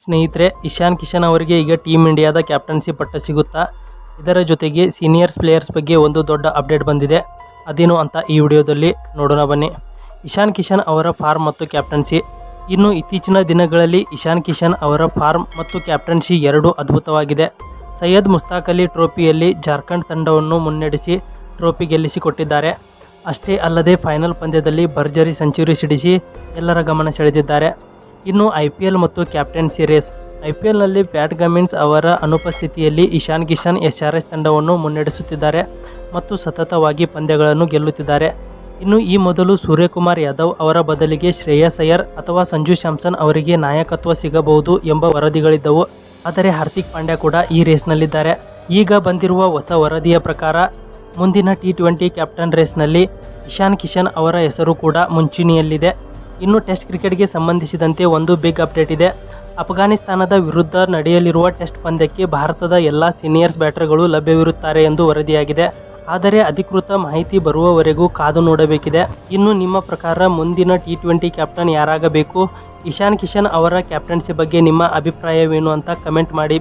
ಸ್ನೇಹಿತರೆ, ಇಶಾನ್ ಕಿಶನ್ ಅವರಿಗೆ ಈಗ ಟೀಮ್ ಇಂಡಿಯಾದ ಕ್ಯಾಪ್ಟನ್ಸಿ ಪಟ್ಟ ಸಿಗುತ್ತಾ? ಇದರ ಜೊತೆಗೆ ಸೀನಿಯರ್ಸ್ ಪ್ಲೇಯರ್ಸ್ ಬಗ್ಗೆ ಒಂದು ದೊಡ್ಡ ಅಪ್ಡೇಟ್ ಬಂದಿದೆ. ಅದೇನು ಅಂತ ಈ ವಿಡಿಯೋದಲ್ಲಿ ನೋಡೋಣ ಬನ್ನಿ. ಇಶಾನ್ ಕಿಶನ್ ಅವರ ಫಾರ್ಮ್ ಮತ್ತು ಕ್ಯಾಪ್ಟನ್ಸಿ. ಇನ್ನು ಇತ್ತೀಚಿನ ದಿನಗಳಲ್ಲಿ ಇಶಾನ್ ಕಿಶನ್ ಅವರ ಫಾರ್ಮ್ ಮತ್ತು ಕ್ಯಾಪ್ಟನ್ಸಿ ಎರಡೂ ಅದ್ಭುತವಾಗಿದೆ. ಸೈಯದ್ ಮುಸ್ತಾಕ್ ಅಲಿ ಟ್ರೋಫಿಯಲ್ಲಿ ಜಾರ್ಖಂಡ್ ತಂಡವನ್ನು ಮುನ್ನಡೆಸಿ ಟ್ರೋಫಿ ಗೆಲ್ಲಿಸಿಕೊಟ್ಟಿದ್ದಾರೆ. ಅಷ್ಟೇ ಅಲ್ಲದೆ ಫೈನಲ್ ಪಂದ್ಯದಲ್ಲಿ ಭರ್ಜರಿ ಸೆಂಚುರಿ ಸಿಡಿಸಿ ಎಲ್ಲರ ಗಮನ ಸೆಳೆದಿದ್ದಾರೆ. ಇನ್ನು IPL ಮತ್ತು ಕ್ಯಾಪ್ಟನ್ಸಿ ರೇಸ್. IPLನಲ್ಲಿ ಪ್ಯಾಟ್ ಕಮಿನ್ಸ್ ಅವರ ಅನುಪಸ್ಥಿತಿಯಲ್ಲಿ ಇಶಾನ್ ಕಿಶನ್ SRH ತಂಡವನ್ನು ಮುನ್ನಡೆಸುತ್ತಿದ್ದಾರೆ ಮತ್ತು ಸತತವಾಗಿ ಪಂದ್ಯಗಳನ್ನು ಗೆಲ್ಲುತ್ತಿದ್ದಾರೆ. ಇನ್ನು ಈ ಮೊದಲು ಸೂರ್ಯಕುಮಾರ್ ಯಾದವ್ ಅವರ ಬದಲಿಗೆ ಶ್ರೇಯಸ್ ಅಯ್ಯರ್ ಅಥವಾ ಸಂಜು ಸ್ಯಾಮ್ಸನ್ ಅವರಿಗೆ ನಾಯಕತ್ವ ಸಿಗಬಹುದು ಎಂಬ ವರದಿಗಳಿದ್ದವು. ಆದರೆ ಹಾರ್ದಿಕ್ ಪಾಂಡ್ಯ ಕೂಡ ಈ ರೇಸ್ನಲ್ಲಿದ್ದಾರೆ. ಈಗ ಬಂದಿರುವ ಹೊಸ ವರದಿಯ ಪ್ರಕಾರ ಮುಂದಿನ T20 ಕ್ಯಾಪ್ಟನ್ ರೇಸ್ನಲ್ಲಿ ಇಶಾನ್ ಕಿಶನ್ ಅವರ ಹೆಸರು ಕೂಡ ಮುಂಚೂಣಿಯಲ್ಲಿದೆ. ಇನ್ನು ಟೆಸ್ಟ್ ಕ್ರಿಕೆಟ್ಗೆ ಸಂಬಂಧಿಸಿದಂತೆ ಒಂದು ಬಿಗ್ ಅಪ್ಡೇಟ್ ಇದೆ. ಅಫ್ಘಾನಿಸ್ತಾನದ ವಿರುದ್ಧ ನಡೆಯಲಿರುವ ಟೆಸ್ಟ್ ಪಂದ್ಯಕ್ಕೆ ಭಾರತದ ಎಲ್ಲ ಸೀನಿಯರ್ಸ್ ಬ್ಯಾಟರ್ಗಳು ಲಭ್ಯವಿರುತ್ತಾರೆ ಎಂದು ವರದಿಯಾಗಿದೆ. ಆದರೆ ಅಧಿಕೃತ ಮಾಹಿತಿ ಬರುವವರೆಗೂ ಕಾದು ನೋಡಬೇಕಿದೆ. ಇನ್ನು ನಿಮ್ಮ ಪ್ರಕಾರ ಮುಂದಿನ T20 ಕ್ಯಾಪ್ಟನ್ ಯಾರಾಗಬೇಕು? ಇಶಾನ್ ಕಿಶನ್ ಅವರ ಕ್ಯಾಪ್ಟನ್ಸಿ ಬಗ್ಗೆ ನಿಮ್ಮ ಅಭಿಪ್ರಾಯವೇನು ಅಂತ ಕಮೆಂಟ್ ಮಾಡಿ.